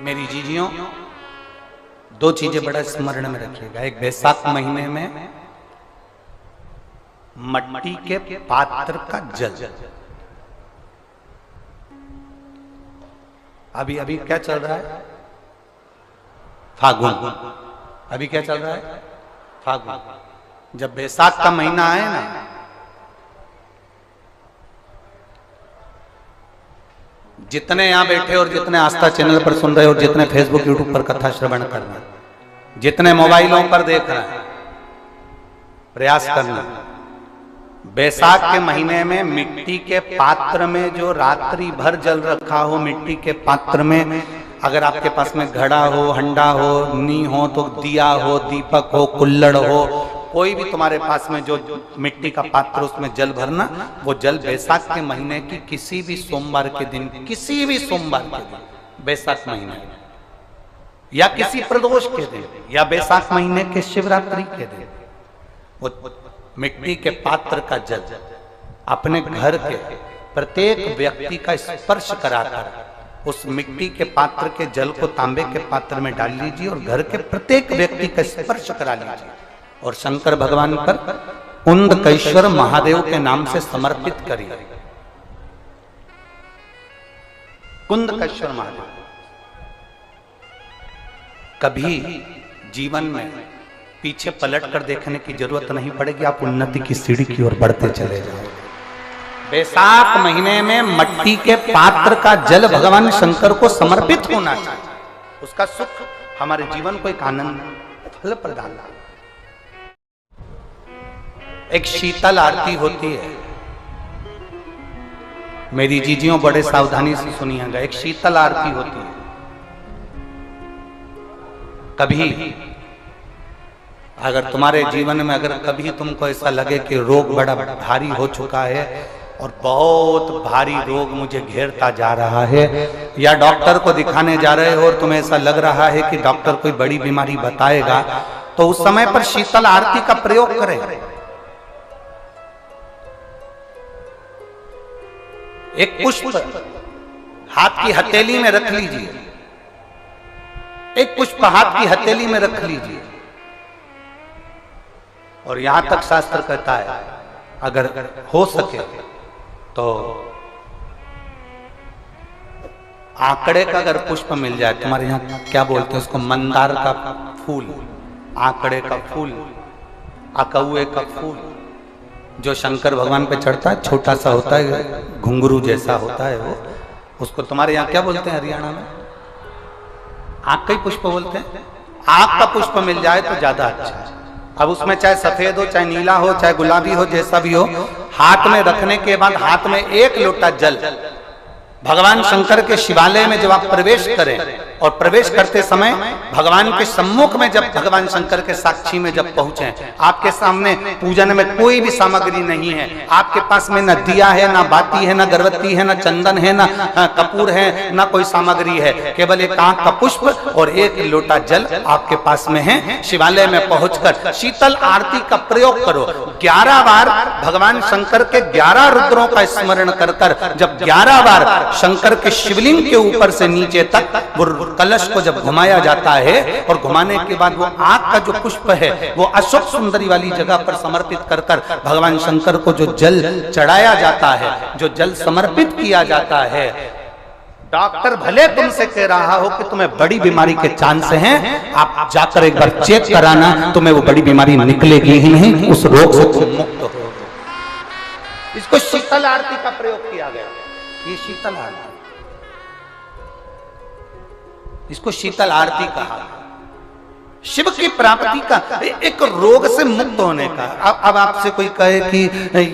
मेरी जीजियों, दो चीजें बड़ा स्मरण में रखिएगा। एक, बैसाख महीने में मट्टी के पात्र का जल। अभी अभी क्या चल रहा है? फागुन। अभी क्या चल रहा है? फागुन। जब बैसाख का महीना आए ना, जितने यहां बैठे और जितने आस्था चैनल पर सुन रहे हो, जितने फेसबुक यूट्यूब पर कथा श्रवण कर रहे हैं, जितने मोबाइलों पर देख रहे हैं, प्रयास करना, बैसाख के महीने में मिट्टी के पात्र में जो रात्रि भर जल रखा हो, मिट्टी के पात्र में, अगर आपके पास में घड़ा हो, हंडा हो, नी हो, तो दिया हो, दीपक हो, कुल्लड़ हो, कोई भी तुम्हारे पास में जो मिट्टी का पात्र, उसमें जल भरना। वो जल बैसाख के महीने की किसी भी सोमवार के दिन, किसी भी सोमवार के दिन, बैसाख महीने या किसी प्रदोष के दिन, या बैसाख महीने के शिवरात्रि के दिन, वो मिट्टी के पात्र का जल अपने घर के प्रत्येक व्यक्ति का स्पर्श कराकर उस मिट्टी के पात्र के जल को तांबे के पात्र में डाल लीजिए और घर के प्रत्येक व्यक्ति का स्पर्श करा लीजिए और शंकर भगवान पर कुंदकेश्वर महादेव के नाम से समर्पित करिए। कुंदकेश्वर महादेव। कभी जीवन में पीछे पलट कर देखने की जरूरत नहीं पड़ेगी, आप उन्नति की सीढ़ी की ओर बढ़ते चले जाओगे। बैसाख महीने में मट्टी के पात्र का जल भगवान शंकर को समर्पित होना चाहिए। उसका सुख हमारे जीवन को एक आनंद फल प्रदान। एक शीतल आरती होती है, मेरी जीजियों बड़े सावधानी से सुनिएगा। एक शीतल आरती होती है। कभी अगर तुम्हारे जीवन में अगर कभी तुमको ऐसा लगे कि रोग बड़ा भारी हो चुका है और बहुत भारी रोग मुझे घेरता जा रहा है, या डॉक्टर को दिखाने जा रहे हो और तुम्हें ऐसा लग रहा है कि डॉक्टर कोई बड़ी बीमारी बताएगा, तो उस समय पर शीतल आरती का प्रयोग करें। एक पुष्प हाथ की हथेली में रख लीजिए, एक पुष्प हाथ की हथेली में रख लीजिए, और यहां तक शास्त्र कहता है अगर हो सके तो आंकड़े का अगर पुष्प मिल जाए, तुम्हारे यहां क्या बोलते हैं उसको, मंदार का फूल, आंकड़े का फूल, अकौए का फूल, जो शंकर भगवान पे चढ़ता है, छोटा सा होता है, घुंघरू जैसा होता है वो, उसको तुम्हारे यहाँ क्या बोलते हैं हरियाणा में? आंख का पुष्प बोलते हैं। आंख का पुष्प मिल जाए तो ज्यादा अच्छा है। अब उसमें चाहे सफेद हो, चाहे नीला हो, चाहे गुलाबी हो, जैसा भी हो, हाथ में रखने के बाद हाथ में एक लोटा जल भगवान शंकर के शिवालय में जब आप प्रवेश करें, और प्रवेश करते समय भगवान के सम्मुख में जब भगवान शंकर के साक्षी में जब पहुंचे, आपके सामने पूजन में कोई भी सामग्री नहीं है, आपके पास में न दिया है, न बाती है, न गर्भवती है, न चंदन है, न कपूर है, न कोई सामग्री है, केवल एक आंख का पुष्प और एक लोटा जल आपके पास में है। शिवालय में पहुंचकर शीतल आरती का प्रयोग करो। 11 बार भगवान शंकर के 11 रुद्रों का स्मरण कर कर जब 11 बार शंकर के शिवलिंग के ऊपर से नीचे तक वो कलश को जब घुमाया जाता है, और घुमाने के बाद वो आग का जो पुष्प है वो अशोक सुंदरी वाली जगह पर समर्पित कर कर भगवान शंकर को जो जल चढ़ाया जाता है, जो जल समर्पित किया जाता है, डॉक्टर भले तुमसे कह रहा हो कि तुम्हें बड़ी बीमारी के चांस हैं, आप जाकर एक बार चेक कराना, तुम्हें वो बड़ी बीमारी निकलेगी ही नहीं, उस रोग से तुम मुक्त हो। इसको शीतल आरती का प्रयोग किया गया। ये शीतल आरती, इसको शीतल आरती कहा। शिव की प्राप्ति का, एक रोग से मुक्त होने का। अब आपसे कोई कहे कि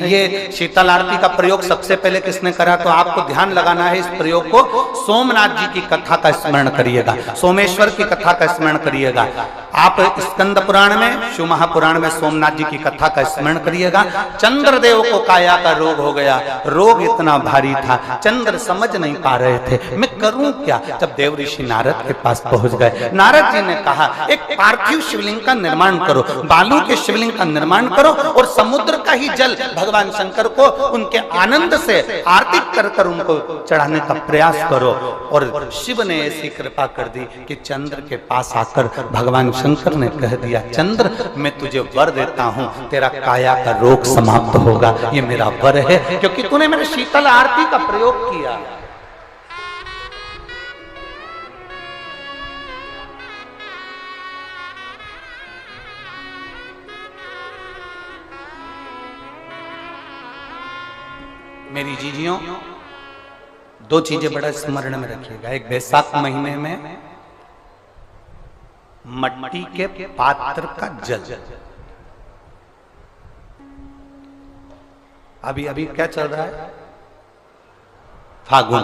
ये शीतल आरती का प्रयोग सबसे पहले किसने करा, तो आपको ध्यान लगाना है इस प्रयोग को। सोमनाथ जी की कथा का स्मरण करिएगा, सोमेश्वर की कथा का स्मरण करिएगा। आप स्कंद पुराण में, शिव महापुराण में सोमनाथ जी की कथा का स्मरण करिएगा। चंद्रदेव को काया का रोग हो गया, रोग इतना भारी था, चंद्र समझ नहीं पा रहे थे मैं करूं क्या। जब देव ऋषि नारद के पास पहुंच गए, नारद जी ने कहा एक पार्थिव शिवलिंग का निर्माण करो, बालू के शिवलिंग का निर्माण करो और समुद्र का ही जल भगवान शंकर को उनके आनंद से आरती कर उनको चढ़ाने का प्रयास करो। और शिव ने ऐसी कृपा कर दी कि चंद्र के पास आकर भगवान शंकर ने कह दिया, चंद्र मैं तुझे वर देता हूं, तेरा काया का रोग समाप्त होगा, ये मेरा वर है क्योंकि तूने मेरे शीतल आरती का प्रयोग किया। मेरी जीजियों, दो चीजें बड़ा स्मरण में रखिएगा। एक बैसाख महीने में मट्टी के पात्र का जल, अभी क्या चल रहा है, फागुन।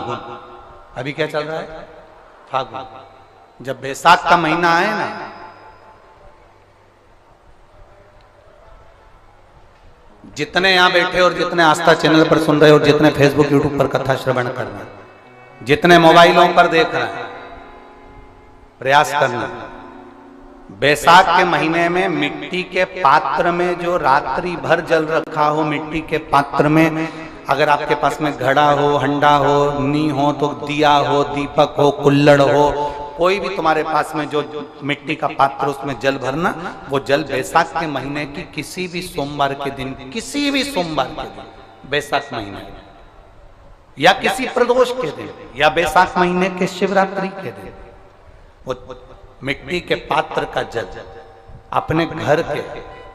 अभी क्या चल रहा है, फागुन। जब बैसाख का महीना आए ना, जितने यहां बैठे और जितने आस्था चैनल पर सुन रहे हो, जितने फेसबुक यूट्यूब पर कथा श्रवण कर रहे हैं, जितने मोबाइलों पर देख रहे हैं, प्रयास करना, बैसाख के महीने में मिट्टी के पात्र में जो रात्रि भर जल रखा हो, मिट्टी के पात्र में, अगर आपके पास में घड़ा हो, हंडा हो, नी हो तो दिया हो, दीपक हो, कुल्लड़ हो, कोई भी तुम्हारे पास में जो मिट्टी का पात्र, उसमें जल भरना। वो जल बैसाख के महीने की किसी भी सोमवार के दिन, किसी भी सोमवार के दिन, बैसाख महीने या किसी प्रदोष के दिन या बैसाख महीने के शिवरात्रि के दिन, वो मिट्टी के पात्र का जल अपने घर के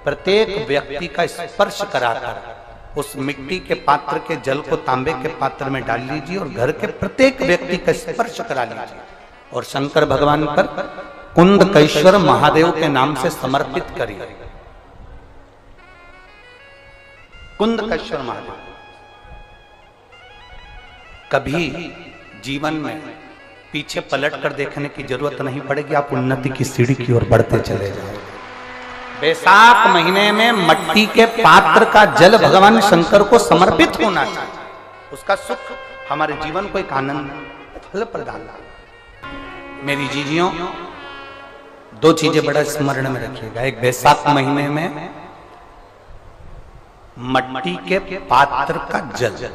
प्रत्येक व्यक्ति का स्पर्श कराकर उस मिट्टी के पात्र के जल को तांबे के पात्र में डाल लीजिए और घर के प्रत्येक व्यक्ति का स्पर्श करा लीजिए और शंकर भगवान पर कुंदकेश्वर महादेव के नाम से समर्पित करिए। कुंदकेश्वर महादेव। कभी जीवन में पीछे पलट कर देखने की जरूरत नहीं पड़ेगी, आप उन्नति की सीढ़ी की ओर बढ़ते चले जाओगे। बैसाख महीने में मट्टी के पात्र का जल भगवान शंकर को समर्पित होना चाहिए, उसका सुख हमारे जीवन को एक आनंद फल प्रदान। मेरी जीजियों, दो चीजें बड़ा स्मरण में रखिएगा। एक बैसाख महीने में मट्टी के पात्र का जल,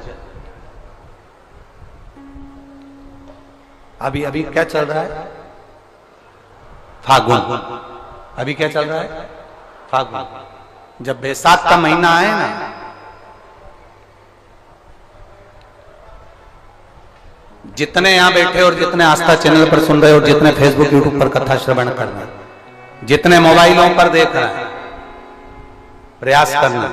अभी क्या चल रहा है, फागुन। अभी क्या चल रहा है, फागुन। जब बैसाख का महीना आए ना, जितने यहां बैठे और जितने आस्था चैनल पर सुन रहे हो, जितने फेसबुक यूट्यूब पर कथा श्रवण कर रहे हैं, जितने मोबाइलों पर देख रहे हैं, प्रयास करना,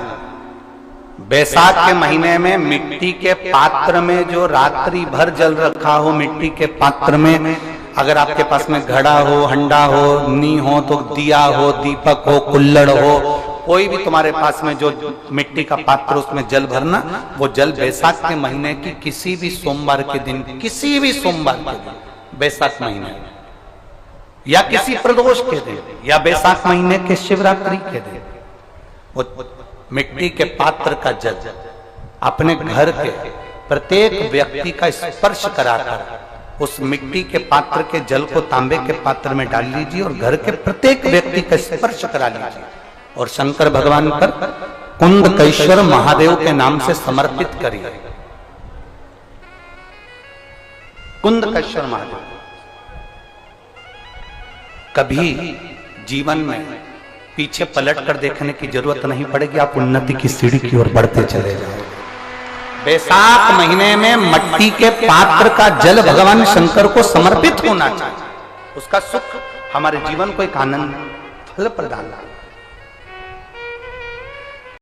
बैसाख के महीने में मिट्टी के पात्र में जो रात्रि भर जल रखा हो, मिट्टी के पात्र में, अगर आपके पास में घड़ा हो, हंडा हो, नी हो तो दिया हो, दीपक हो, कुल्लड़ हो, कोई भी तुम्हारे पास में जो मिट्टी का पात्र, उसमें जल भरना। वो जल बैसाख के महीने की किसी भी सोमवार के दिन, किसी भी सोमवार के दिन, बैसाख महीने या किसी प्रदोष के दिन या बैसाख महीने के शिवरात्रि के दिन, वो मिट्टी के पात्र का जल अपने घर के प्रत्येक व्यक्ति का स्पर्श कराकर उस मिट्टी के पात्र के जल को तांबे के पात्र में डाल लीजिए और घर के प्रत्येक व्यक्ति का स्पर्श करा लीजिए और शंकर भगवान पर कुंदकेश्वर महादेव के नाम से समर्पित करिए। कुंदकेश्वर महादेव। कभी जीवन में पीछे पलट कर देखने की जरूरत नहीं पड़ेगी, आप उन्नति की सीढ़ी की ओर बढ़ते चले जाओगे। बैसाख महीने में मट्टी के पात्र का जल भगवान शंकर को समर्पित होना चाहिए, उसका सुख हमारे जीवन को एक आनंद फल प्रदान।